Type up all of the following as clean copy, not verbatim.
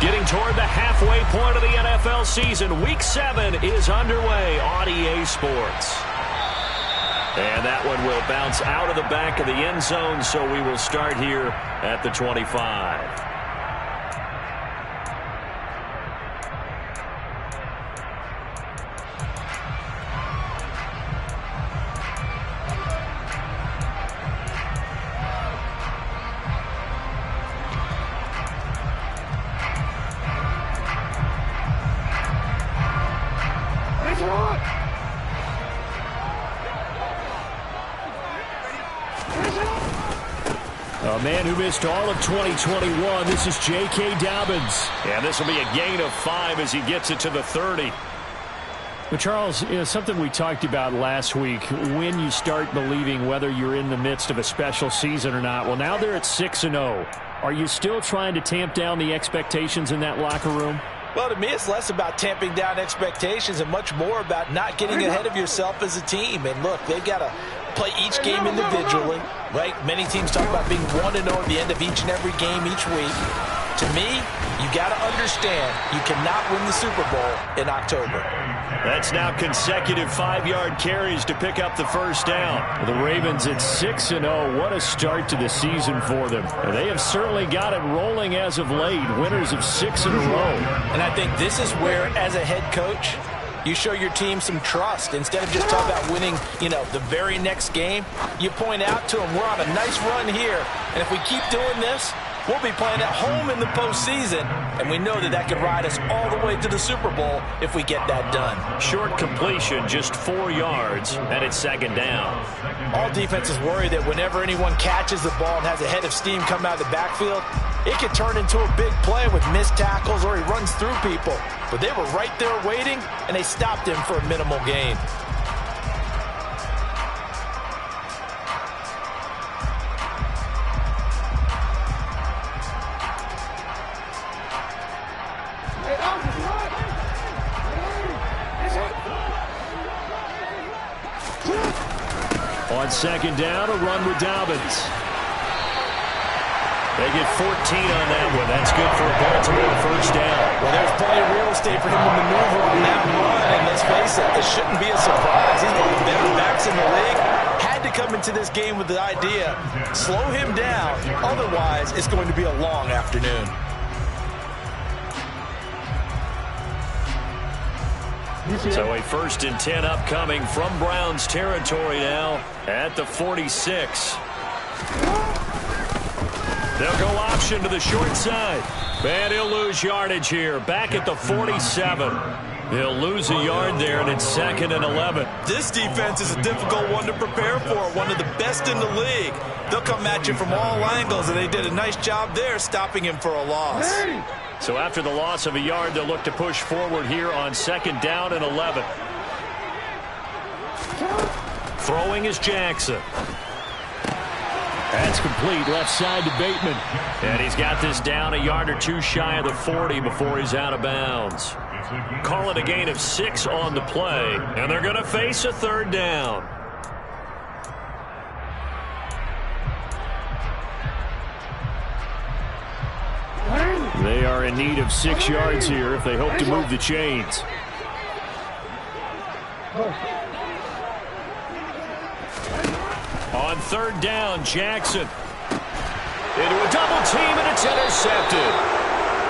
Getting toward the halfway point of the NFL season. Week 7 is underway on EA Sports. And that one will bounce out of the back of the end zone, so we will start here at the 25. A man who missed all of 2021, this is J.K. Dobbins. And this will be a gain of 5 as he gets it to the 30. Well, Charles, something we talked about last week, when you start believing whether you're in the midst of a special season or not. Well, now they're at 6-0. Are you still trying to tamp down the expectations in that locker room? Well, to me, it's less about tamping down expectations and much more about not getting ahead of yourself as a team. And look, they've got to play each game individually, right? Many teams talk about being 1-0 at the end of each and every game each week. To me, you got to understand you cannot win the Super Bowl in October. That's now consecutive 5-yard carries to pick up the first down. The Ravens at 6-0. What a start to the season for them. They have certainly got it rolling as of late. Winners of 6 in a row. And I think this is where, as a head coach, you show your team some trust. Instead of just talking about winning, the very next game, you point out to them, we're on a nice run here. And if we keep doing this, we'll be playing at home in the postseason, and we know that could ride us all the way to the Super Bowl if we get that done. Short completion, just 4 yards, and it's second down. All defenses worry that whenever anyone catches the ball and has a head of steam come out of the backfield, it could turn into a big play with missed tackles or he runs through people. But they were right there waiting, and they stopped him for a minimal gain. On second down, a run with Dobbins. They get 14 on that one. That's good for a Baltimore first down. Well, there's plenty of real estate for him to maneuver on that run, and let's face it, it shouldn't be a surprise. He's one of the better backs in the league. Had to come into this game with the idea, slow him down, otherwise it's going to be a long afternoon. So a 1st and 10 upcoming from Browns territory now at the 46. They'll go option to the short side. And he'll lose yardage here. Back at the 47. He'll lose a yard there, and it's 2nd and 11. This defense is a difficult one to prepare for, one of the best in the league. They'll come at you from all angles, and they did a nice job there stopping him for a loss. So after the loss of a yard, they'll look to push forward here on 2nd down and 11. Throwing is Jackson. That's complete, left side to Bateman. And he's got this down a yard or 2 shy of the 40 before he's out of bounds. Call it a gain of 6 on the play, and they're going to face a 3rd down. They are in need of 6 yards here if they hope to move the chains. On 3rd down, Jackson. Into a double team, and it's intercepted.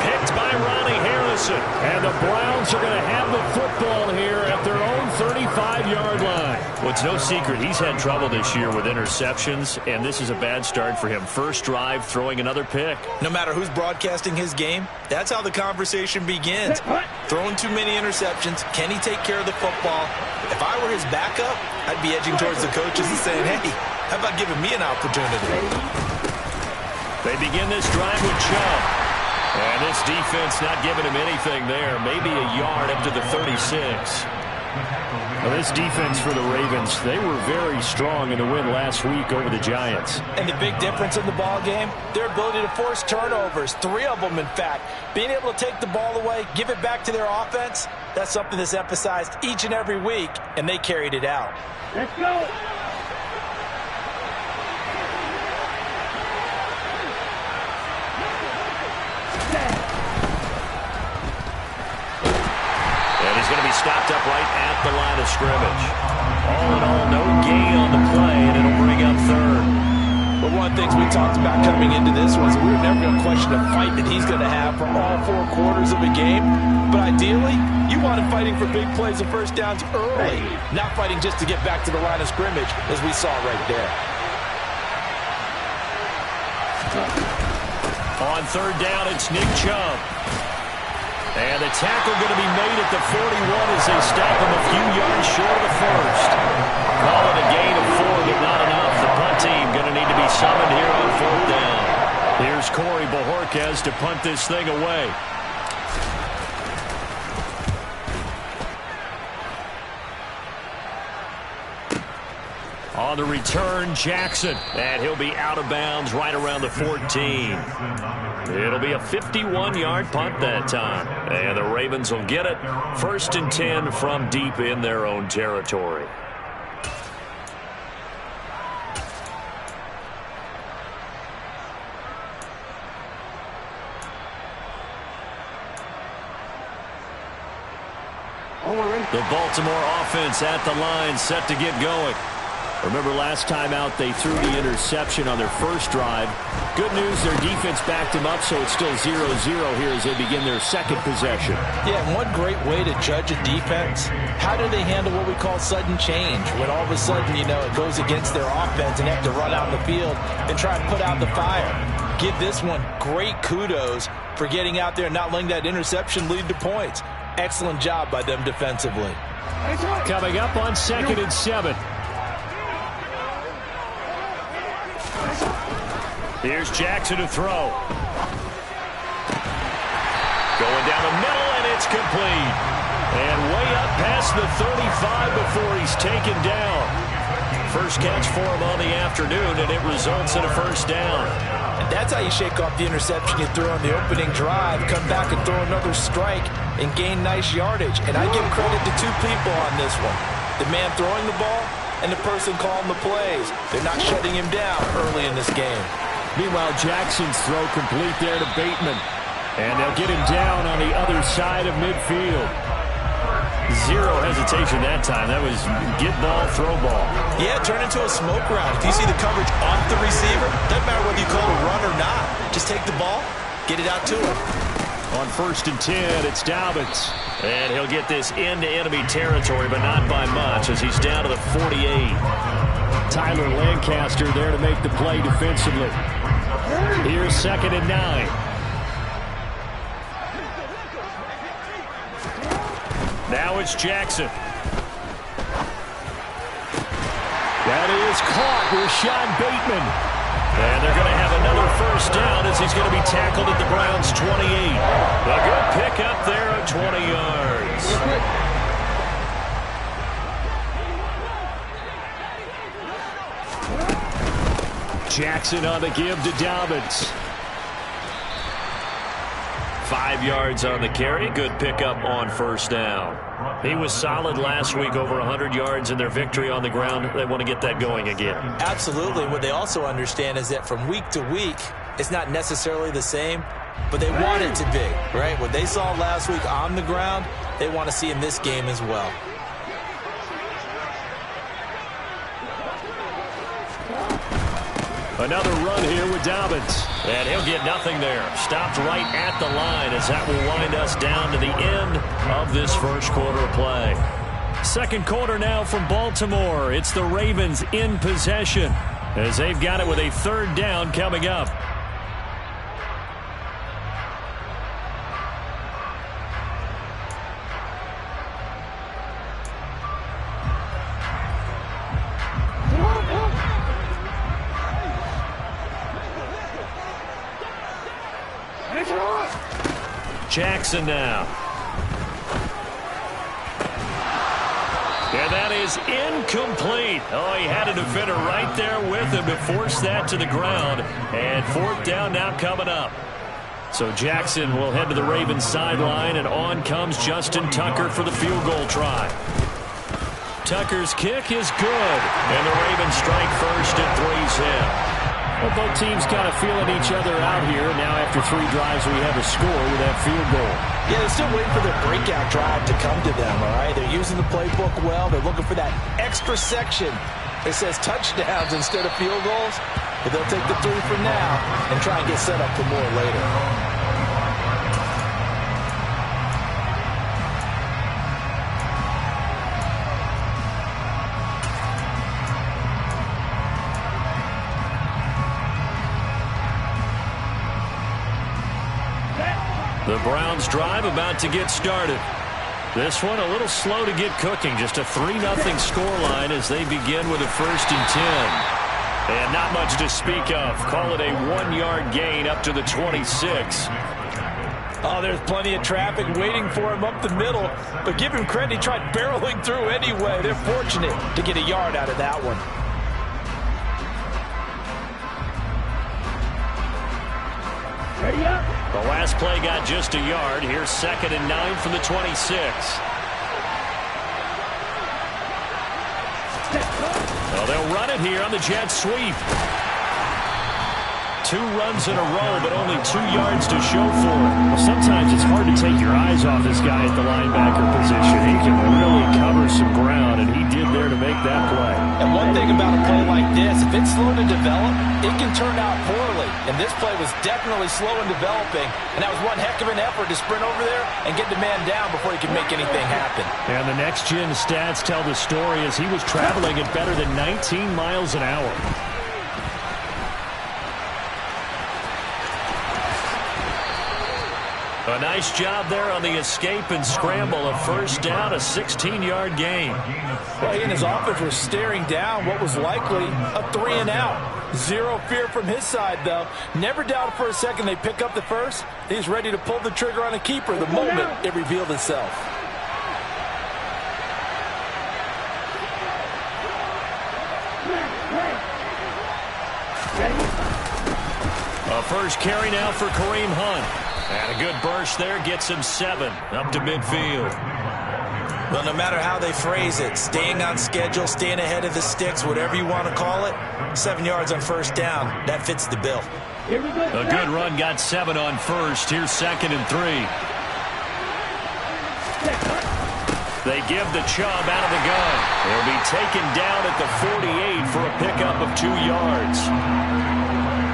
Picked by Ronnie Harrison. And the Browns are going to have the football here at their own 35-yard line. Well, it's no secret he's had trouble this year with interceptions, and this is a bad start for him. First drive, throwing another pick. No matter who's broadcasting his game, that's how the conversation begins. Throwing too many interceptions. Can he take care of the football? If I were his backup, I'd be edging towards the coaches and saying, hey, how about giving me an opportunity? They begin this drive with Chubb. And this defense not giving him anything there. Maybe a yard up to the 36. Well, this defense for the Ravens, they were very strong in the win last week over the Giants. And the big difference in the ball game, their ability to force turnovers, 3 of them in fact. Being able to take the ball away, give it back to their offense, that's something that's emphasized each and every week, and they carried it out. Let's go. scrimmage. All in all, no gain on the play, and it'll bring up third. But one of the things we talked about coming into this was we were never going to question the fight that he's going to have for all 4 quarters of a game. But ideally, you want him fighting for big plays and first downs early, not fighting just to get back to the line of scrimmage, as we saw right there. On third down, it's Nick Chubb. And the tackle going to be made at the 41 as they stop him a few yards short of the first. Call it a gain of 4, but not enough. The punt team going to need to be summoned here on fourth down. Here's Corey Bojorquez to punt this thing away. On the return, Jackson. And he'll be out of bounds right around the 14. It'll be a 51-yard punt that time. And the Ravens will get it. 1st and 10 from deep in their own territory. The Baltimore offense at the line, set to get going. Remember last time out they threw the interception on their first drive. Good news, their defense backed them up, so it's still 0-0 here as they begin their second possession. Yeah, and one great way to judge a defense, how do they handle what we call sudden change? When all of a sudden, you know, it goes against their offense and they have to run out in the field and try and put out the fire. Give this one great kudos for getting out there and not letting that interception lead to points. Excellent job by them defensively. Coming up on 2nd and 7. Here's Jackson to throw. Going down the middle, and it's complete. And way up past the 35 before he's taken down. First catch for him on the afternoon, and it results in a first down. And that's how you shake off the interception you threw on the opening drive, come back and throw another strike and gain nice yardage. And I give credit to 2 people on this one. The man throwing the ball and the person calling the plays. They're not shutting him down early in this game. Meanwhile, Jackson's throw complete there to Bateman. And they'll get him down on the other side of midfield. Zero hesitation that time. That was get ball, throw ball. Yeah, turn into a smoke round. If you see the coverage off the receiver, doesn't matter whether you call it a run or not. Just take the ball, get it out to him. On 1st and 10, it's Dobbins. And he'll get this into enemy territory, but not by much as he's down to the 48. Tyler Lancaster there to make the play defensively. Here's 2nd and 9. Now it's Jackson. That is caught with Rashad Bateman. And they're going to have another first down as he's going to be tackled at the Browns' 28. A good pick up there of 20 yards. Jackson on the give to Dobbins. 5 yards on the carry. Good pickup on first down. He was solid last week, over 100 yards in their victory on the ground. They want to get that going again. Absolutely. What they also understand is that from week to week, it's not necessarily the same, but they want it to be, right? What they saw last week on the ground, they want to see in this game as well. Another run here with Dobbins. And he'll get nothing there. Stopped right at the line as that will wind us down to the end of this first quarter of play. Second quarter now from Baltimore. It's the Ravens in possession as they've got it with a 3rd down coming up. Jackson now. And that is incomplete. Oh, he had a defender right there with him to force that to the ground. And 4th down now coming up. So Jackson will head to the Ravens sideline, and on comes Justin Tucker for the field goal try. Tucker's kick is good, and the Ravens strike first and three's him. Well, both teams kind of feeling each other out here. Now after 3 drives, we have a score with that field goal. Yeah, they're still waiting for their breakout drive to come to them, all right? They're using the playbook well. They're looking for that extra section that says touchdowns instead of field goals. But they'll take the 3 for now and try and get set up for more later. The Browns drive about to get started. This one a little slow to get cooking. Just a 3-0 scoreline as they begin with a 1st and 10. And not much to speak of. Call it a 1-yard gain up to the 26. Oh, there's plenty of traffic waiting for him up the middle. But give him credit, he tried barreling through anyway. They're fortunate to get a yard out of that one. Ready up. The last play got just a yard. Here's 2nd and 9 from the 26. Well, they'll run it here on the jet sweep. 2 runs in a row, but only 2 yards to show for it. Well, sometimes it's hard to take your eyes off this guy at the linebacker position. He can really cover some ground, and he did there to make that play. And one thing about a play like this, if it's slow to develop, it can turn out poorly. And this play was definitely slow in developing, and that was one heck of an effort to sprint over there and get the man down before he could make anything happen. And the next-gen stats tell the story as he was traveling at better than 19 miles an hour. A nice job there on the escape and scramble. A 1st down, a 16-yard gain. Well, he and his offense were staring down what was likely a 3-and-out. Zero fear from his side, though. Never doubted for a second they pick up the first. He's ready to pull the trigger on a keeper the moment it revealed itself. A first carry now for Kareem Hunt. And a good burst there gets him 7 up to midfield. Well, no matter how they phrase it, staying on schedule, staying ahead of the sticks, whatever you want to call it, 7 yards on 1st down, that fits the bill. A good run got 7 on 1st. Here's 2nd and 3. They give the Chubb out of the gun. He'll be taken down at the 48 for a pickup of 2 yards.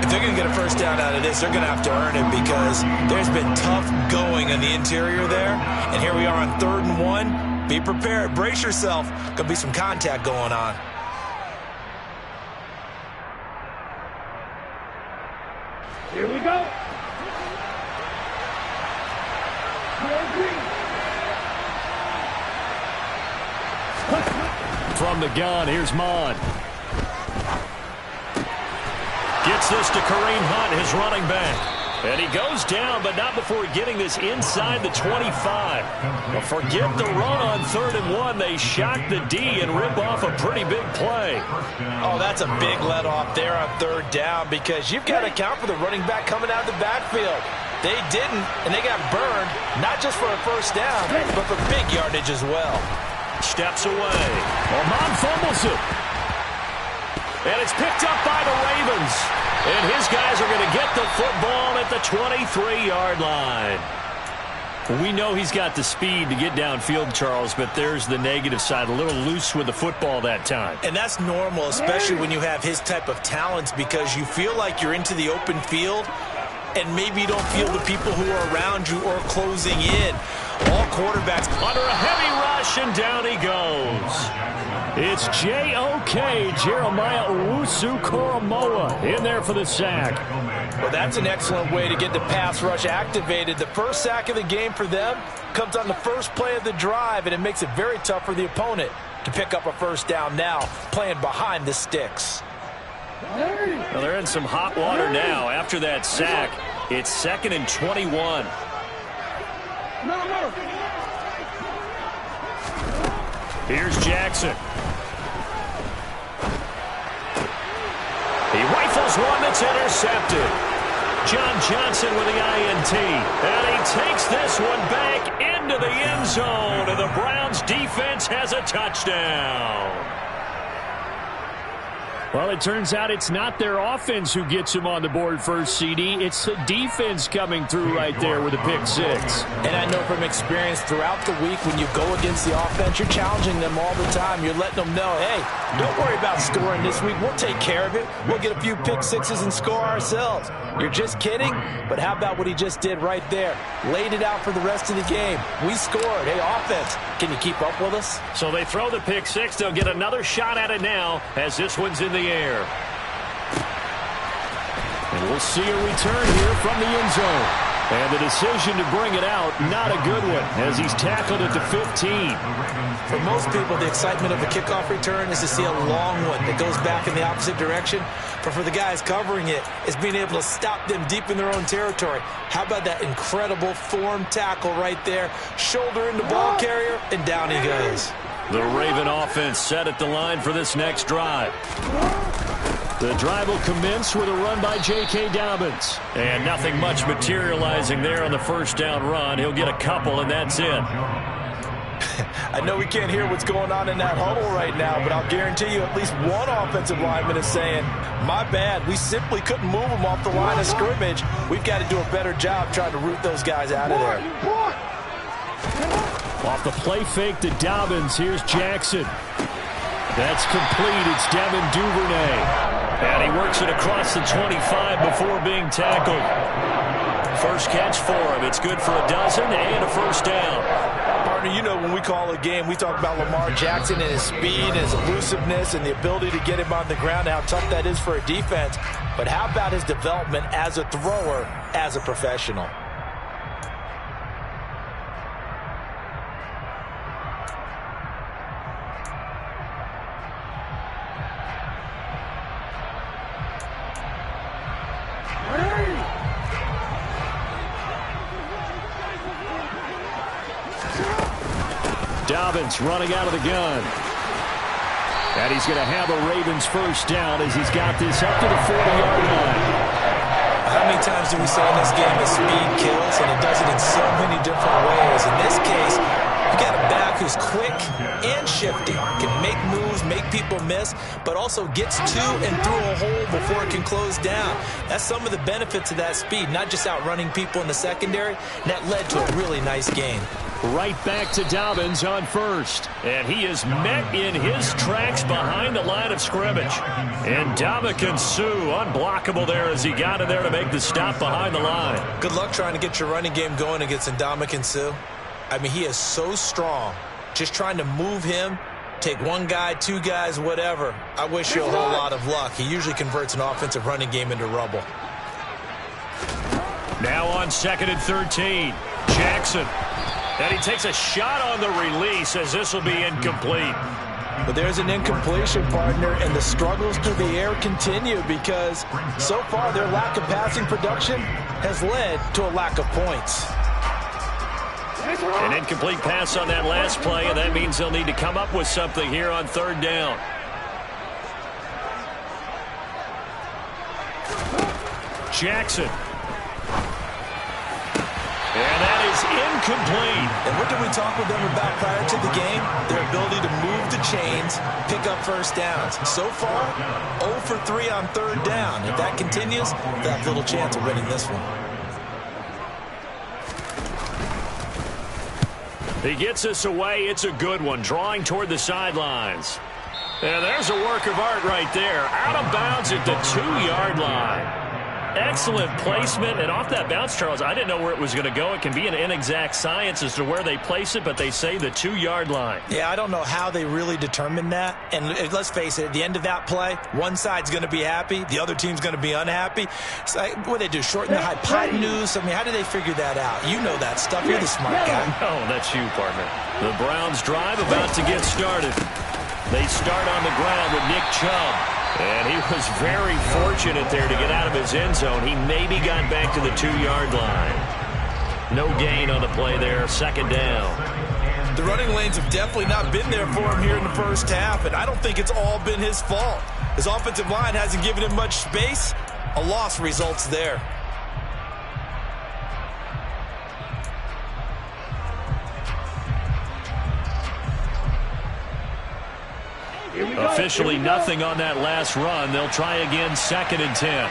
If they're going to get a 1st down out of this, they're going to have to earn it because there's been tough going on the interior there. And here we are on 3rd and 1. Be prepared. Brace yourself. Going to be some contact going on. Here we go. From the gun, here's Mon. Gets this to Kareem Hunt, his running back. And he goes down, but not before getting this inside the 25. Well, forget the run on 3rd and 1. They shock the D and rip off a pretty big play. Oh, that's a big let off there on 3rd down because you've got to account for the running back coming out of the backfield. They didn't, and they got burned, not just for a 1st down, but for big yardage as well. Steps away. Oman fumbles it. And it's picked up by the Ravens. And his guys are going to get the football at the 23-yard line. We know he's got the speed to get downfield, Charles, but there's the negative side. A little loose with the football that time. And that's normal, especially when you have his type of talents, because you feel like you're into the open field and maybe you don't feel the people who are around you or closing in. All quarterbacks under a heavy rush, and down he goes. It's J.O.K. Jeremiah Owusu-Koramoah in there for the sack. Well, that's an excellent way to get the pass rush activated. The first sack of the game for them comes on the first play of the drive, and it makes it very tough for the opponent to pick up a 1st down now, playing behind the sticks. Well, they're in some hot water now. After that sack, it's 2nd and 21. Here's Jackson. He rifles one that's intercepted. John Johnson with the INT. And he takes this one back into the end zone. And the Browns defense has a touchdown. Well, it turns out it's not their offense who gets them on the board first, CD. It's the defense coming through right there with a pick six. And I know from experience throughout the week when you go against the offense, you're challenging them all the time. You're letting them know, hey, don't worry about scoring this week. We'll take care of it. We'll get a few pick sixes and score ourselves. You're just kidding? But how about what he just did right there? Laid it out for the rest of the game. We scored. Hey, offense, can you keep up with us? So they throw the pick six. They'll get another shot at it now as this one's in the air. And we'll see a return here from the end zone. And the decision to bring it out, not a good one, as he's tackled at the 15. For most people, the excitement of a kickoff return is to see a long one that goes back in the opposite direction. But for the guys covering it, it's being able to stop them deep in their own territory. How about that incredible form tackle right there? Shoulder in the ball carrier, and down he goes. The Raven offense set at the line for this next drive. The drive will commence with a run by J.K. Dobbins. And nothing much materializing there on the first down run. He'll get a couple, and that's it. I know we can't hear what's going on in that huddle right now, but I'll guarantee you at least one offensive lineman is saying, my bad, we simply couldn't move them off the line of scrimmage. We've got to do a better job trying to root those guys out of there. Off the play fake to Dobbins, here's Jackson. That's complete. It's Devin Duvernay. And he works it across the 25 before being tackled. First catch for him. It's good for a dozen and a first down. Partner, you know when we call a game, we talk about Lamar Jackson and his speed and his elusiveness and the ability to get him on the ground, how tough that is for a defense. But how about his development as a thrower, as a professional? Dobbins running out of the gun. And he's going to have a Ravens first down as he's got this up to the 40-yard line. How many times do we say in this game that speed kills, and it does it in so many different ways? In this case, you got a back who's quick and shifty, can make moves, make people miss, but also gets to and through a hole before it can close down. That's some of the benefits of that speed, not just outrunning people in the secondary, and that led to a really nice game. Right back to Dobbins on first. And he is met in his tracks behind the line of scrimmage. And Ndamukong Suh unblockable there as he got in there to make the stop behind the line. Good luck trying to get your running game going against Ndamukong Suh. I mean, he is so strong. Just trying to move him, take one guy, two guys, whatever. I wish you a whole lot of luck. He usually converts an offensive running game into rubble. Now on 2nd and 13, Jackson. And he takes a shot on the release as this will be incomplete. But there's an incompletion, partner, and the struggles through the air continue because so far their lack of passing production has led to a lack of points. An incomplete pass on that last play, and that means they'll need to come up with something here on 3rd down. Jackson. And that is incomplete. And what did we talk with them about prior to the game? Their ability to move the chains, pick up first downs. So far, 0 for 3 on 3rd down. If that continues, they have little chance of winning this one. He gets us away. It's a good one, drawing toward the sidelines. And there's a work of art right there. Out of bounds at the 2-yard line. Excellent placement, and off that bounce, Charles, I didn't know where it was going to go. It can be an inexact science as to where they place it, but they say the 2-yard line. Yeah, I don't know how they really determined that. And let's face it, at the end of that play, one side's going to be happy, the other team's going to be unhappy. It's like, what do they do, shorten the hypotenuse? I mean, how do they figure that out? You know that stuff. You're the smart guy. No, that's you, partner. The Browns drive about to get started. They start on the ground with Nick Chubb. And he was very fortunate there to get out of his end zone. He maybe got back to the 2-yard line. No gain on the play there. 2nd down. The running lanes have definitely not been there for him here in the first half, and I don't think it's all been his fault. His offensive line hasn't given him much space. A loss results there. Officially nothing on that last run. They'll try again, 2nd and 10.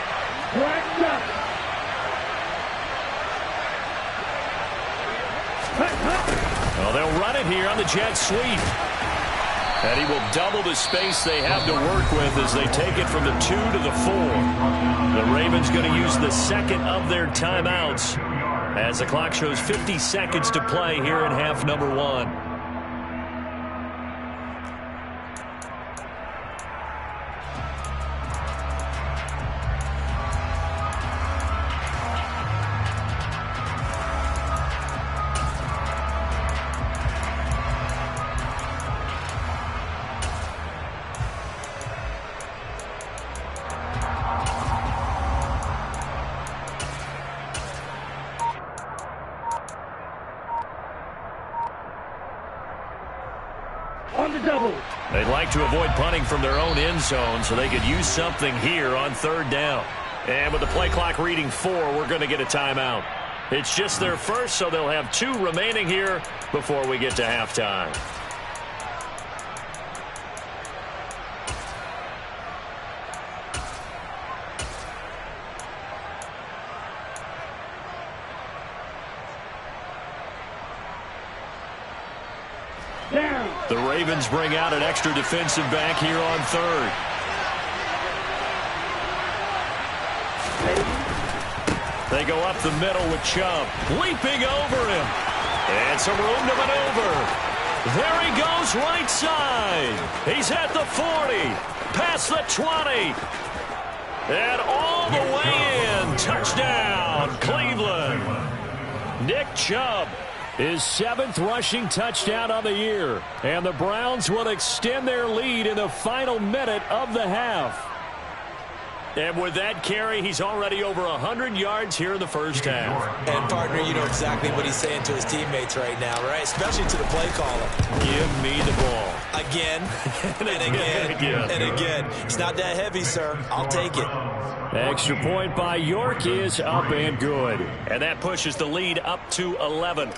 Well, they'll run it here on the jet sweep. And he will double the space they have to work with as they take it from the 2 to the 4. The Ravens going to use the 2nd of their timeouts as the clock shows 50 seconds to play here in half number 1. They'd like to avoid punting from their own end zone so they could use something here on 3rd down. And with the play clock reading 4, we're going to get a timeout. It's just their first, so they'll have 2 remaining here before we get to halftime. The Ravens bring out an extra defensive back here on 3rd. They go up the middle with Chubb, leaping over him. And some room to maneuver. There he goes right side. He's at the 40, past the 20, and all the way in. Touchdown, Cleveland. Nick Chubb. His 7th rushing touchdown of the year. And the Browns will extend their lead in the final minute of the half. And with that carry, he's already over 100 yards here in the first half. And, partner, you know exactly what he's saying to his teammates right now, right? Especially to the play caller. Give me the ball. Again, and again, and again. It's not that heavy, sir. I'll take it. Extra point by York is up and good. And that pushes the lead up to 11.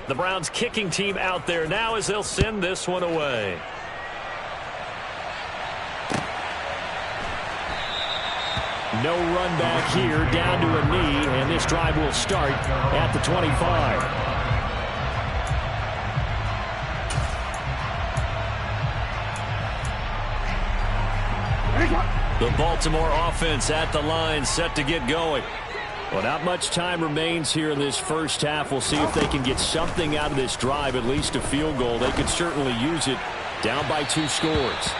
The Browns kicking team out there now as they'll send this one away. No run back here, down to a knee, and this drive will start at the 25. The Baltimore offense at the line, set to get going. Well, not much time remains here in this first half. We'll see if they can get something out of this drive, at least a field goal. They could certainly use it, down by 2 scores.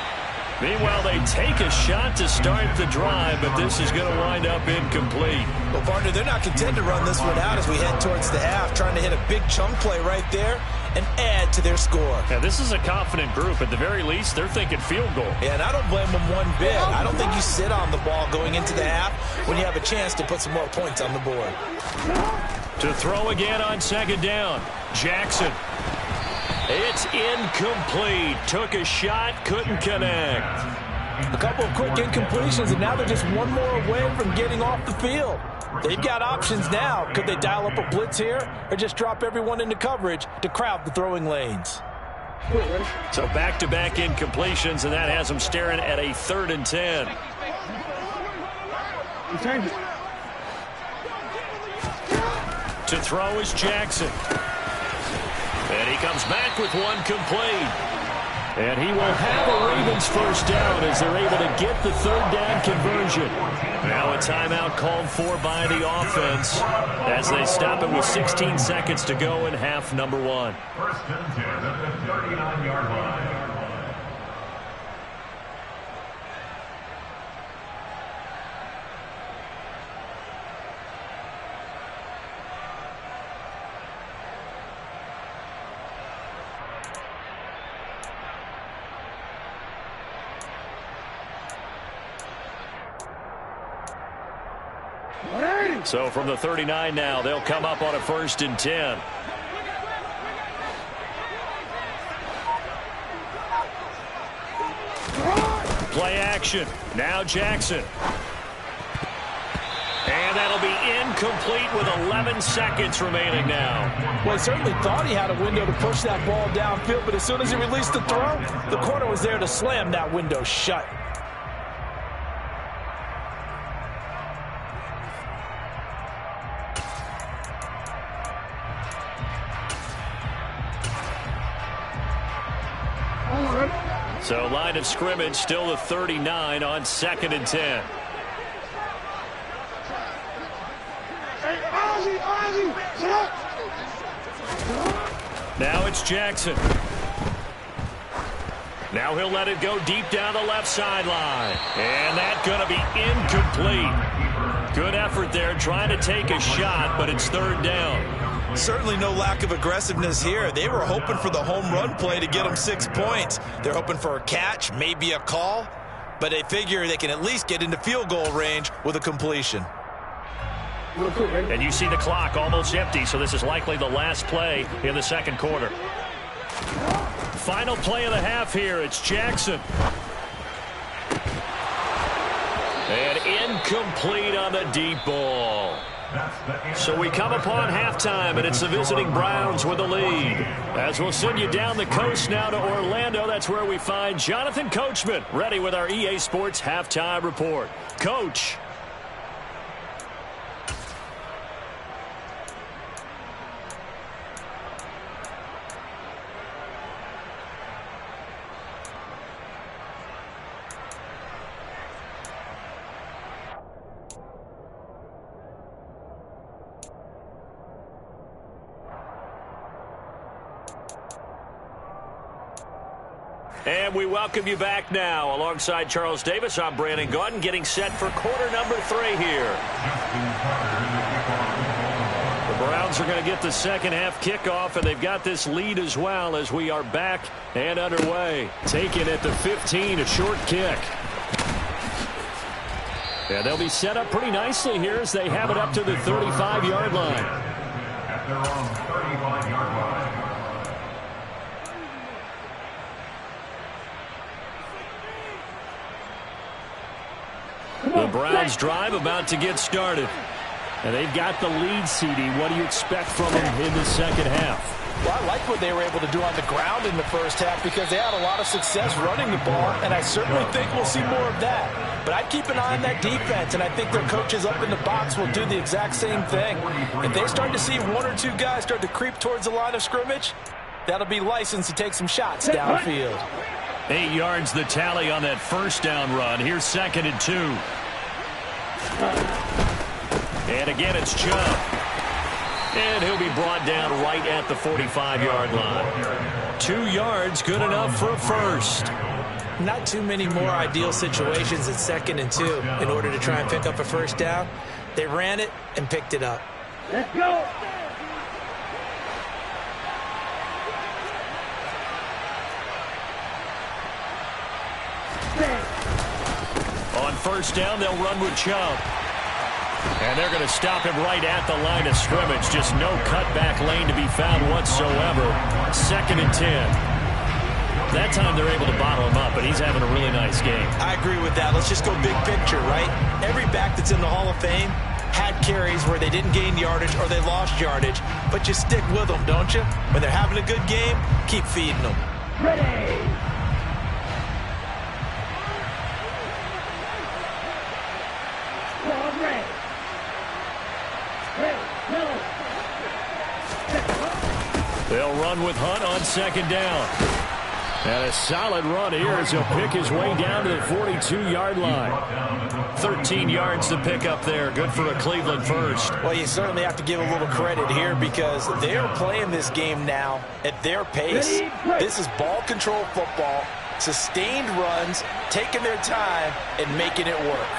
Meanwhile, they take a shot to start the drive, but this is going to wind up incomplete. Well, partner, they're not content to run this one out as we head towards the half, trying to hit a big chunk play right there and add to their score. Yeah, this is a confident group. At the very least, they're thinking field goal. Yeah, and I don't blame them one bit. I don't think you sit on the ball going into the half when you have a chance to put some more points on the board. To throw again on 2nd down. Jackson. It's incomplete. Took a shot, couldn't connect. A couple of quick incompletions, and now they're just one more away from getting off the field. They've got options now. Could they dial up a blitz here or just drop everyone into coverage to crowd the throwing lanes? So back-to-back incompletions, and that has them staring at a 3rd and 10. To throw is Jackson. And he comes back with one complete. And he will have a Ravens first down as they're able to get the 3rd down conversion. Now a timeout called for by the offense as they stop it with 16 seconds to go in half number 1. First and 10 at the 39-yard line. So from the 39 now, they'll come up on a 1st and 10. Play action. Now Jackson. And And that'll be incomplete with 11 seconds remaining now. Well, he certainly thought he had a window to push that ball downfield, but as soon as he released the throw, the corner was there to slam that window shut. So line of scrimmage still the 39 on 2nd and 10. Now it's Jackson. Now he'll let it go deep down the left sideline. And that's going to be incomplete. Good effort there trying to take a shot, but it's 3rd down. Certainly no lack of aggressiveness here. They were hoping for the home run play to get them 6 points. They're hoping for a catch, maybe a call, but they figure they can at least get into field goal range with a completion. And you see the clock almost empty, so this is likely the last play in the 2nd quarter. Final play of the half here. It's Jackson. And incomplete on the deep ball. So we come upon halftime, and it's the visiting Browns with the lead. As we'll send you down the coast now to Orlando, that's where we find Jonathan Coachman ready with our EA Sports Halftime Report. Coach. And we welcome you back now. Alongside Charles Davis, I'm Brandon Gaudin, getting set for quarter number 3 here. The Browns are going to get the second half kickoff, and they've got this lead as well as we are back and underway. Taken at the 15, a short kick. And they'll be set up pretty nicely here as they have it up to the 35-yard line. At their own 35-yard line. The Browns drive about to get started. And they've got the lead, CD. What do you expect from them in the second half? Well, I like what they were able to do on the ground in the first half because they had a lot of success running the ball, and I certainly think we'll see more of that. But I'd keep an eye on that defense, and I think their coaches up in the box will do the exact same thing. If they start to see 1 or 2 guys start to creep towards the line of scrimmage, that'll be licensed to take some shots downfield. 8 yards the tally on that first down run. Here's 2nd and 2. And again, it's Chubb. And he'll be brought down right at the 45-yard line. 2 yards, good enough for a first. Not too many more ideal situations at 2nd and 2 in order to try and pick up a first down. They ran it and picked it up. Let's go. On first down, they'll run with Chubb. And they're going to stop him right at the line of scrimmage. Just no cutback lane to be found whatsoever. 2nd and 10. That time they're able to bottle him up, but he's having a really nice game. I agree with that. Let's just go big picture, right? Every back that's in the Hall of Fame had carries where they didn't gain yardage or they lost yardage, but you stick with them, don't you? When they're having a good game, keep feeding them. Ready. They'll run with Hunt on 2nd down. And a solid run here as he'll pick his way down to the 42-yard line. 13 yards to pick up there. Good for a Cleveland first. Well, you certainly have to give a little credit here because they're playing this game now at their pace. This is ball control football, sustained runs, taking their time, and making it work.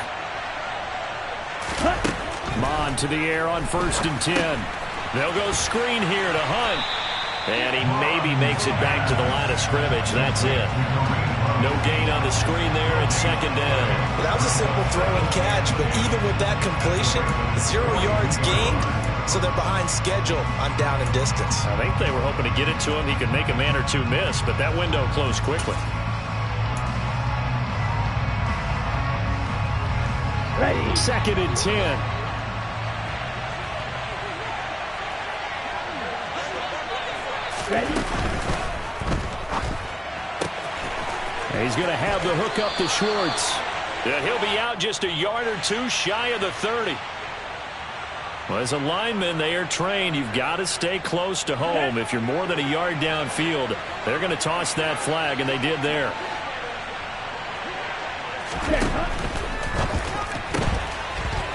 Mon to the air on 1st and 10. They'll go screen here to Hunt. And he maybe makes it back to the line of scrimmage. That's it. No gain on the screen there at 2nd down. Well, that was a simple throw and catch, but even with that completion, 0 yards gained, so they're behind schedule on down and distance. I think they were hoping to get it to him. He could make a man or two miss, but that window closed quickly. Ready. 2nd and 10. He's going to have the hook up to Schwartz. And he'll be out just a yard or two shy of the 30. Well, as a lineman, they are trained. You've got to stay close to home. If you're more than a yard downfield, they're going to toss that flag, and they did there.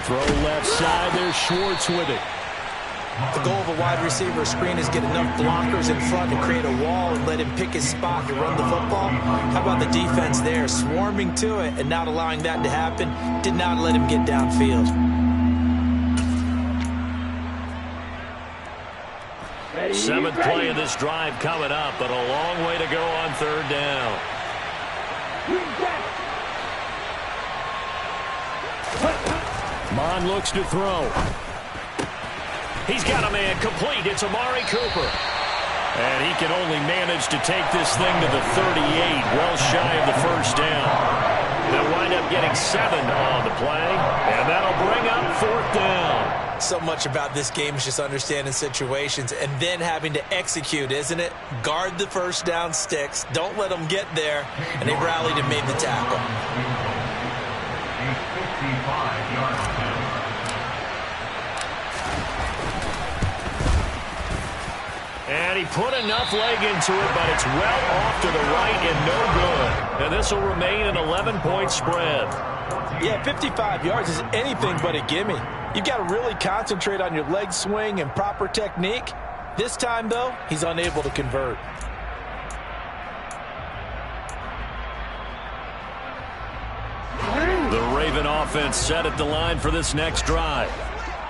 Throw left side. There's Schwartz with it. The goal of a wide receiver screen is get enough blockers in front to create a wall and let him pick his spot to run the football. How about the defense there, swarming to it and not allowing that to happen? Did not let him get downfield. Seventh play of this drive coming up, but a long way to go on third down. Mond looks to throw. He's got a man complete. It's Amari Cooper. And he can only manage to take this thing to the 38, well shy of the first down. They'll wind up getting 7 on the play, and that'll bring up fourth down. So much about this game is just understanding situations and then having to execute, isn't it? Guard the first down sticks. Don't let them get there. And they rallied and made the tackle. A 55-yard penalty. And he put enough leg into it, but it's well off to the right and no good. And this will remain an 11-point spread. Yeah, 55 yards is anything but a gimme. You've got to really concentrate on your leg swing and proper technique. This time, though, he's unable to convert. The Raven offense set at the line for this next drive.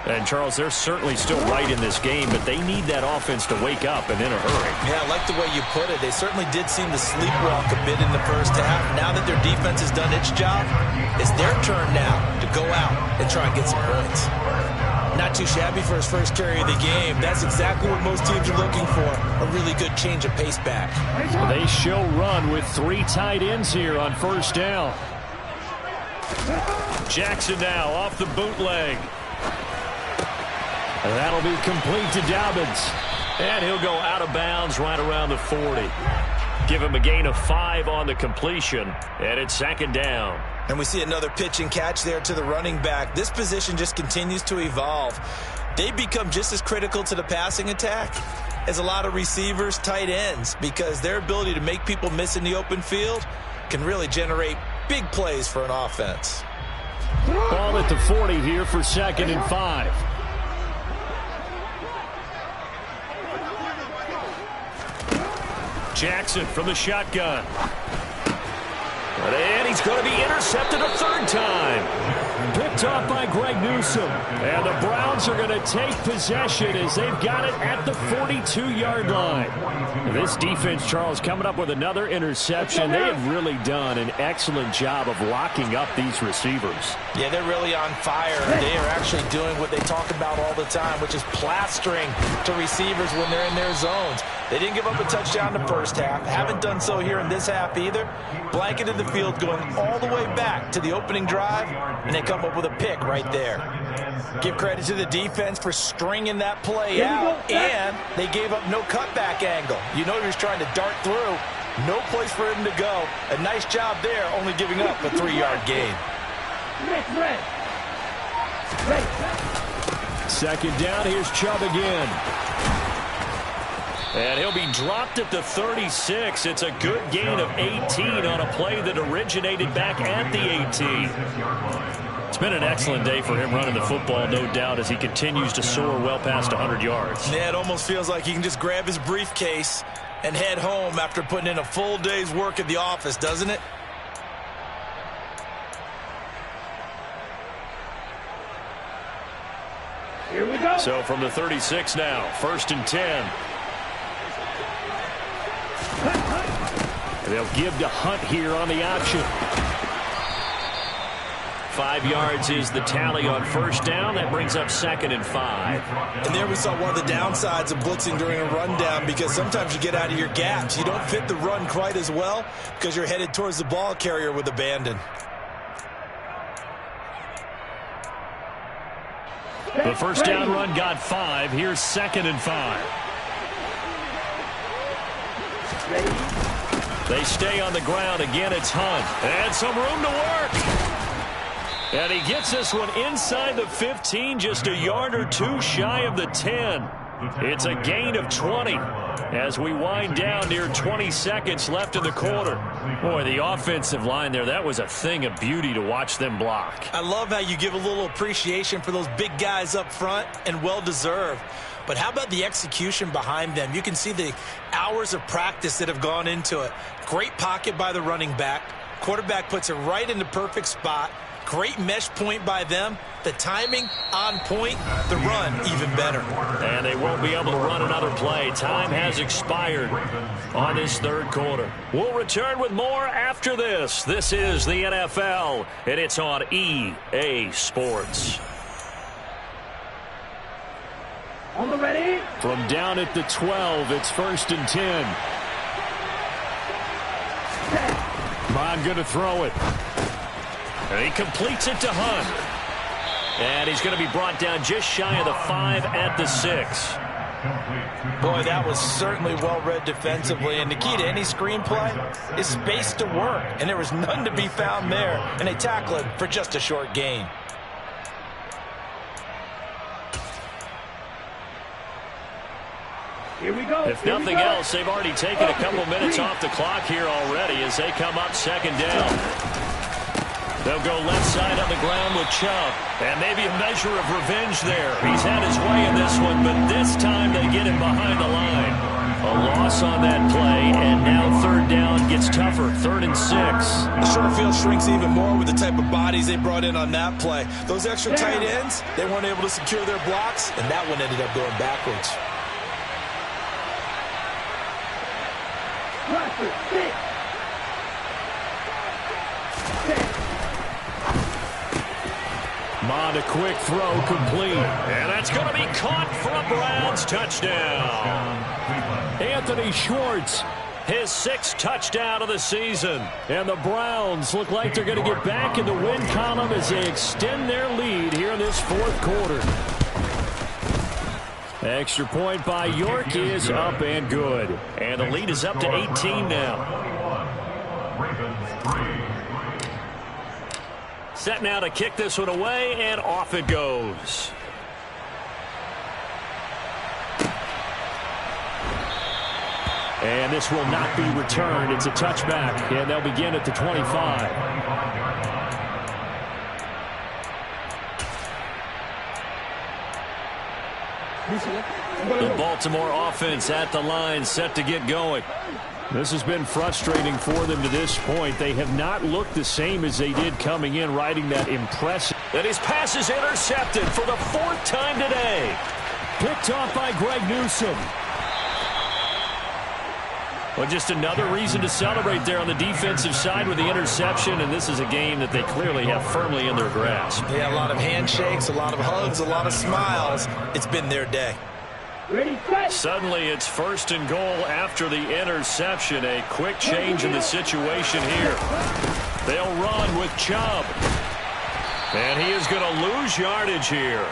And, Charles, they're certainly still right in this game, but they need that offense to wake up and in a hurry. Yeah, I like the way you put it. They certainly did seem to sleepwalk a bit in the first half. Now that their defense has done its job, it's their turn now to go out and try and get some points. Not too shabby for his first carry of the game. That's exactly what most teams are looking for, a really good change of pace back. They show run with 3 tight ends here on first down. Jackson now off the bootleg. And that'll be complete to Dobbins. And he'll go out of bounds right around the 40. Give him a gain of 5 on the completion. And it's second down. And we see another pitch and catch there to the running back. This position just continues to evolve. They become just as critical to the passing attack as a lot of receivers, tight ends, because their ability to make people miss in the open field can really generate big plays for an offense. Ball at the 40 here for second and 5. Jackson from the shotgun. And he's going to be intercepted a third time. Picked off by Greg Newsome. And the Browns are going to take possession as they've got it at the 42-yard line. This defense, Charles, coming up with another interception. They have really done an excellent job of locking up these receivers. Yeah, they're really on fire. They are actually doing what they talk about all the time, which is plastering to receivers when they're in their zones. They didn't give up a touchdown in the first half. Haven't done so here in this half either. Blanketed the field going all the way back to the opening drive, and they come up with a pick right there. Give credit to the defense for stringing that play out, and they gave up no cutback angle. You know he was trying to dart through. No place for him to go. A nice job there, only giving up a 3-yard gain. Second down, here's Chubb again. And he'll be dropped at the 36. It's a good gain of 18 on a play that originated back at the 18. It's been an excellent day for him running the football, no doubt, as he continues to soar well past 100 yards. Yeah, it almost feels like he can just grab his briefcase and head home after putting in a full day's work at the office, doesn't it? Here we go. So from the 36 now, 1st and 10. They'll give to Hunt here on the option. 5 yards is the tally on first down. That brings up 2nd and 5. And there we saw one of the downsides of blitzing during a rundown, because sometimes you get out of your gaps. You don't fit the run quite as well because you're headed towards the ball carrier with abandon. The first down run got 5. Here's 2nd and 5. They stay on the ground. Again, it's Hunt. And some room to work. And he gets this one inside the 15, just a yard or two shy of the 10. It's a gain of 20 as we wind down near 20 seconds left in the quarter. Boy, the offensive line there, that was a thing of beauty to watch them block. I love how you give a little appreciation for those big guys up front, and well-deserved. But how about the execution behind them? You can see the hours of practice that have gone into it. Great pocket by the running back. Quarterback puts it right in the perfect spot. Great mesh point by them. The timing on point. The run even better. And they won't be able to run another play. Time has expired on this third quarter. We'll return with more after this. This is the NFL, and it's on EA Sports. On the ready. From down at the 12, it's 1st and 10. Bond going to throw it. And he completes it to Hunt. And he's going to be brought down just shy of the 5 at the 6. Boy, that was certainly well-read defensively. And the key to any screenplay is space to work. And there was none to be found there. And they tackle it for just a short gain. Here we go. If nothing else, they've already taken a couple minutes off the clock here already as they come up 2nd down. They'll go left side on the ground with Chubb. And maybe a measure of revenge there. He's had his way in this one, but this time they get him behind the line. A loss on that play, and now 3rd down gets tougher. 3rd and 6. The short field shrinks even more with the type of bodies they brought in on that play. Those extra tight ends, they weren't able to secure their blocks, and that one ended up going backwards. Mond, a quick throw, complete. And that's going to be caught for a Browns touchdown. Anthony Schwartz, his 6th touchdown of the season. And the Browns look like they're going to get back in the win column as they extend their lead here in this 4th quarter. Extra point by York is up and good. And the lead is up to 18 now. Set now to kick this one away, and off it goes. And this will not be returned. It's a touchback, and they'll begin at the 25. The Baltimore offense at the line, set to get going. This has been frustrating for them to this point. They have not looked the same as they did coming in, riding that impressive. And his pass is intercepted for the 4th time today. Picked off by Greg Newsome. Well, just another reason to celebrate there on the defensive side with the interception, and this is a game that they clearly have firmly in their grasp. Yeah, a lot of handshakes, a lot of hugs, a lot of smiles. It's been their day. Ready, set. Suddenly it's 1st and goal after the interception. A quick change in the situation here. They'll run with Chubb. And he is going to lose yardage here.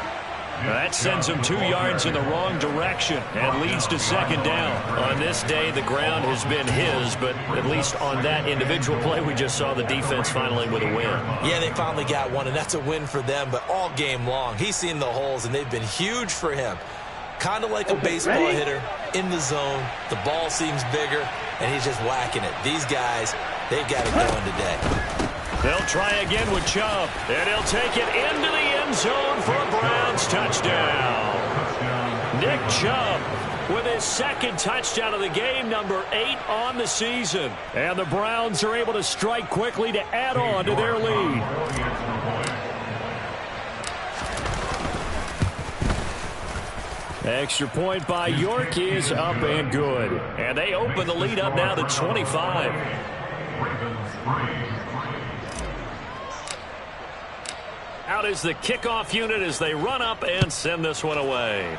That sends him 2 yards in the wrong direction and leads to 2nd down. On this day, the ground has been his, but at least on that individual play, we just saw the defense finally with a win. Yeah, they finally got one, and that's a win for them, but all game long, he's seen the holes, and they've been huge for him. Kind of like a baseball hitter in the zone. The ball seems bigger, and he's just whacking it. These guys, they've got it going today. They'll try again with Chubb, and he'll take it into the end zone for a Browns touchdown. Nick Chubb with his 2nd touchdown of the game, number 8 on the season. And the Browns are able to strike quickly to add on to their lead. Extra point by York is up and good. And they open the lead up now to 25. Out is the kickoff unit as they run up and send this one away.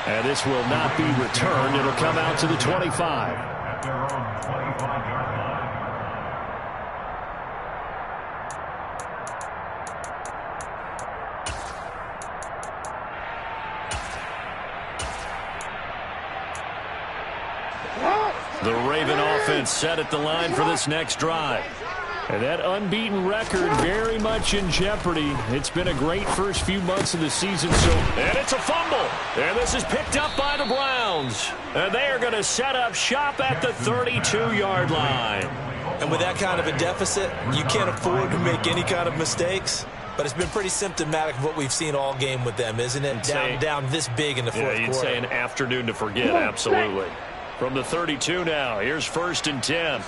And this will not be returned. It'll come out to the 25. The Raven offense set at the line for this next drive. And that unbeaten record very much in jeopardy. It's been a great first few months of the season. And it's a fumble. And this is picked up by the Browns. And they are going to set up shop at the 32-yard line. And with that kind of a deficit, you can't afford to make any kind of mistakes. But it's been pretty symptomatic of what we've seen all game with them, isn't it? Down this big in the fourth quarter. You'd say an afternoon to forget, absolutely. From the 32 now, here's 1st and 10.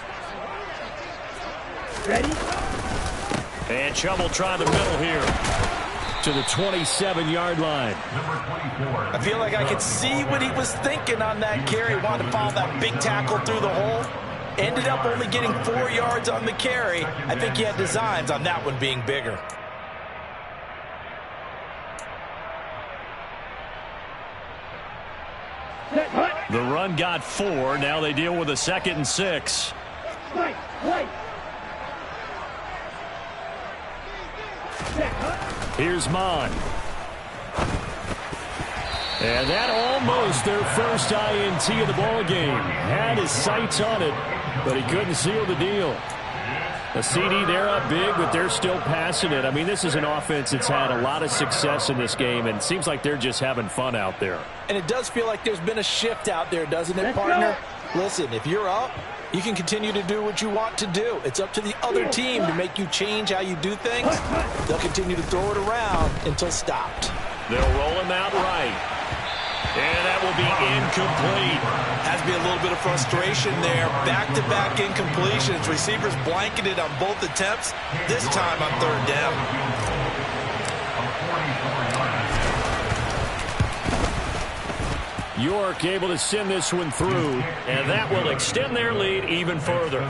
Ready? And Chubb will try the middle here. To the 27-yard line. I feel like I could see what he was thinking on that carry. Wanted to follow that big tackle through the hole. Ended up only getting 4 yards on the carry. I think he had designs on that one being bigger. The run got 4. Now they deal with a 2nd and 6. Right. Here's Mon. And that almost their first INT of the ball game. Had his sights on it, but he couldn't seal the deal. A CD, they're up big, but they're still passing it. I mean, this is an offense that's had a lot of success in this game, and it seems like they're just having fun out there. And it does feel like there's been a shift out there, doesn't it, partner? Listen, if you're up, you can continue to do what you want to do. It's up to the other team to make you change how you do things. They'll continue to throw it around until stopped. They'll roll him out right. And that will be incomplete. Has to be a little bit of frustration there. Back-to-back incompletions. Receivers blanketed on both attempts, this time on 3rd down. York able to send this one through, and that will extend their lead even further.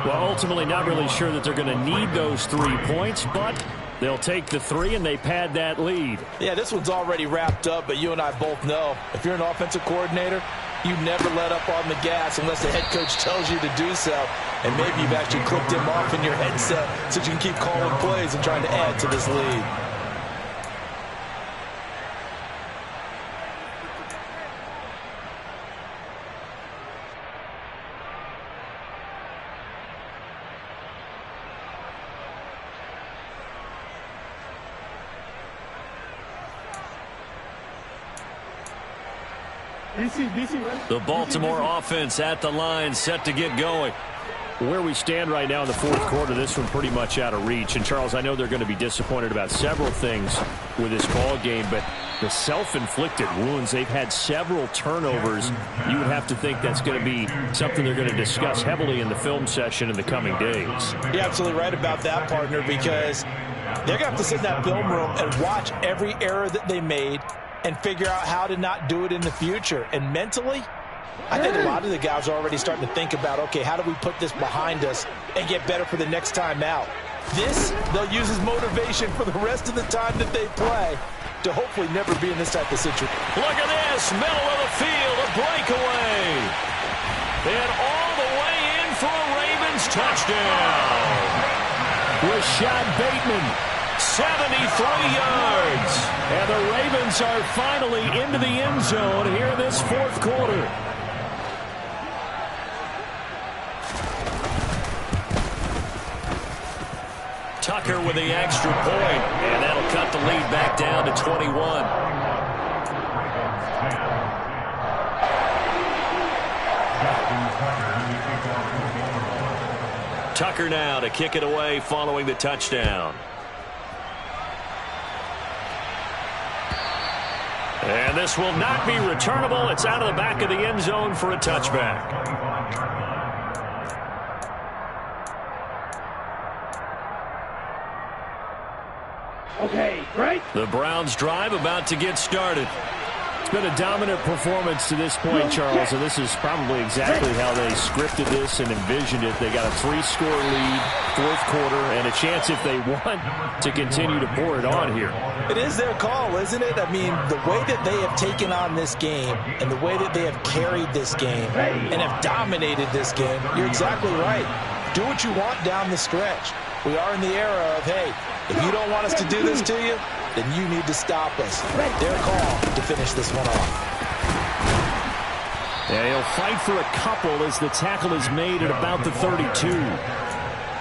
Well, ultimately not really sure that they're going to need those 3 points, but they'll take the 3 and they pad that lead. Yeah, this one's already wrapped up, but you and I both know if you're an offensive coordinator, you never let up on the gas unless the head coach tells you to do so. And maybe you've actually clicked him off in your headset so you can keep calling plays and trying to add to this lead. The Baltimore offense at the line, set to get going. Where we stand right now in the fourth quarter, this one pretty much out of reach. And, Charles, I know they're going to be disappointed about several things with this ball game, but the self-inflicted wounds, they've had several turnovers. You would have to think that's going to be something they're going to discuss heavily in the film session in the coming days. You're absolutely right about that, partner, because they're going to have to sit in that film room and watch every error that they made and figure out how to not do it in the future. And mentally, I think a lot of the guys are already starting to think about, okay, how do we put this behind us and get better for the next time out? This, they'll use as motivation for the rest of the time that they play to hopefully never be in this type of situation. Look at this, middle of the field, a breakaway. And all the way in for a Ravens touchdown. Rashad Bateman, 73 yards. And the Ravens are finally into the end zone here in this fourth quarter. Tucker with the extra point, and that'll cut the lead back down to 21. Tucker now to kick it away following the touchdown. And this will not be returnable. It's out of the back of the end zone for a touchback. Okay, great. The Browns drive about to get started. It's been a dominant performance to this point, Charles, and this is probably exactly how they scripted this and envisioned it. They got a 3-score lead, fourth quarter, and a chance if they want to continue to pour it on here. It is their call, isn't it? I mean, the way that they have taken on this game and the way that they have carried this game and have dominated this game, you're exactly right. Do what you want down the stretch. We are in the era of, hey, if you don't want us to do this to you, then you need to stop us. Their call to finish this one off. And he'll fight for a couple as the tackle is made at about the 32.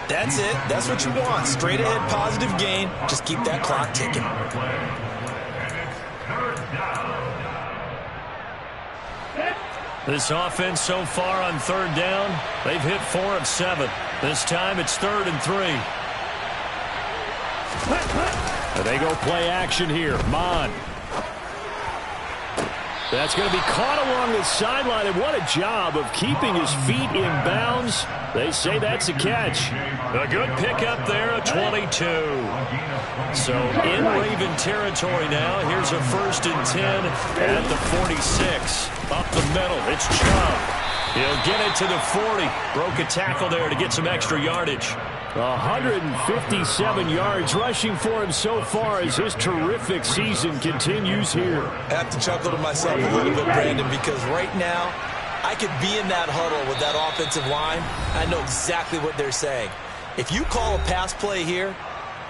That's it. That's what you want. Straight ahead positive gain. Just keep that clock ticking. This offense so far on third down, they've hit 4 of 7. This time it's 3rd and 3. And they go play action here. Mond. That's going to be caught along the sideline, and what a job of keeping his feet in bounds. They say that's a catch. A good pickup there, a 22. So in Raven territory now. Here's a 1st and 10 at the 46. Up the middle, it's Chubb. He'll get it to the 40. Broke a tackle there to get some extra yardage. 157 yards rushing for him so far as his terrific season continues here. I have to chuckle to myself a little bit, Brandon, because right now I could be in that huddle with that offensive line. I know exactly what they're saying. If you call a pass play here,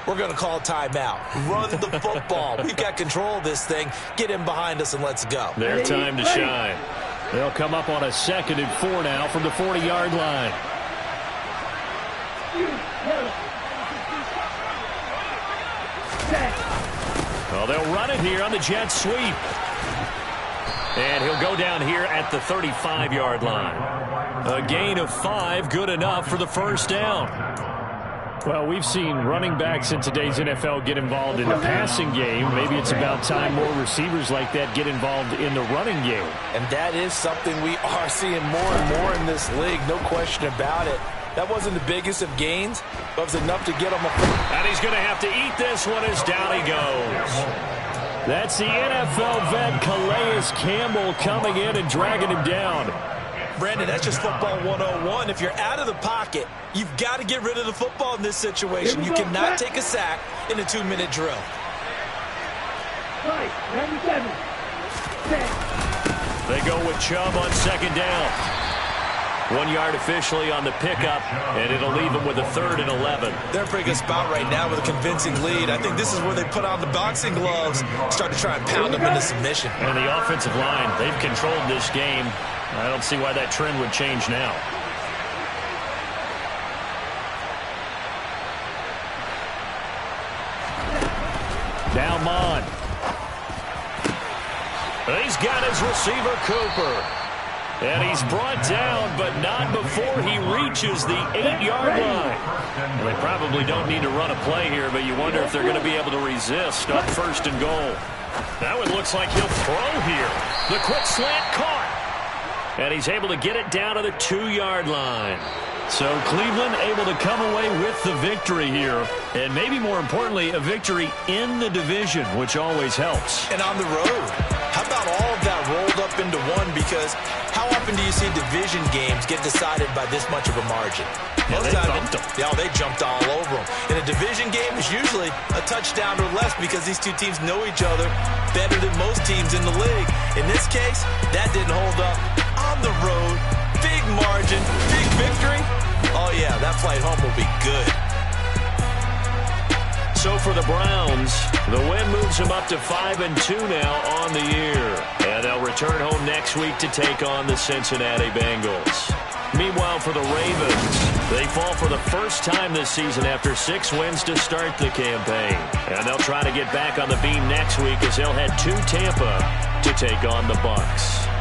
we're going to call a timeout. Run the football. We've got control of this thing. Get in behind us and let's go. Their time to shine. They'll come up on a 2nd and 4 now from the 40-yard line. Well, they'll run it here on the jet sweep. And he'll go down here at the 35-yard line. A gain of 5, good enough for the 1st down. Well, we've seen running backs in today's NFL get involved in the passing game. Maybe it's about time more receivers like that get involved in the running game. And that is something we are seeing more and more in this league, no question about it. That wasn't the biggest of gains, but it was enough to get him a... And he's going to have to eat this one as down he goes. That's the NFL vet Calais Campbell coming in and dragging him down. Brandon, that's just football 101. If you're out of the pocket, you've got to get rid of the football in this situation. You cannot take a sack in a 2-minute drill. 97. They go with Chubb on 2nd down. 1 yard officially on the pickup, and it'll leave them with a 3rd and 11. They're in a pretty good spot right now with a convincing lead. I think this is where they put on the boxing gloves, start to try and pound them into submission. And the offensive line, they've controlled this game. I don't see why that trend would change now. Now Mond. He's got his receiver Cooper. And he's brought down, but not before he reaches the 8-yard line. Well, they probably don't need to run a play here, but you wonder if they're going to be able to resist up 1st and goal. Now it looks like he'll throw here. The quick slant caught. And he's able to get it down to the 2-yard line. So Cleveland able to come away with the victory here. And maybe more importantly, a victory in the division, which always helps. And on the road. How about all of that rolled up into one? Because how often do you see division games get decided by this much of a margin? Most times, they jumped all over them. In a division game, it's usually a touchdown or less because these two teams know each other better than most teams in the league. In this case, that didn't hold up. On the road, big margin, big victory. Oh, yeah, that flight home will be good. So for the Browns, the win moves them up to 5-2 now on the year. And they'll return home next week to take on the Cincinnati Bengals. Meanwhile, for the Ravens, they fall for the first time this season after 6 wins to start the campaign. And they'll try to get back on the beam next week as they'll head to Tampa to take on the Bucs.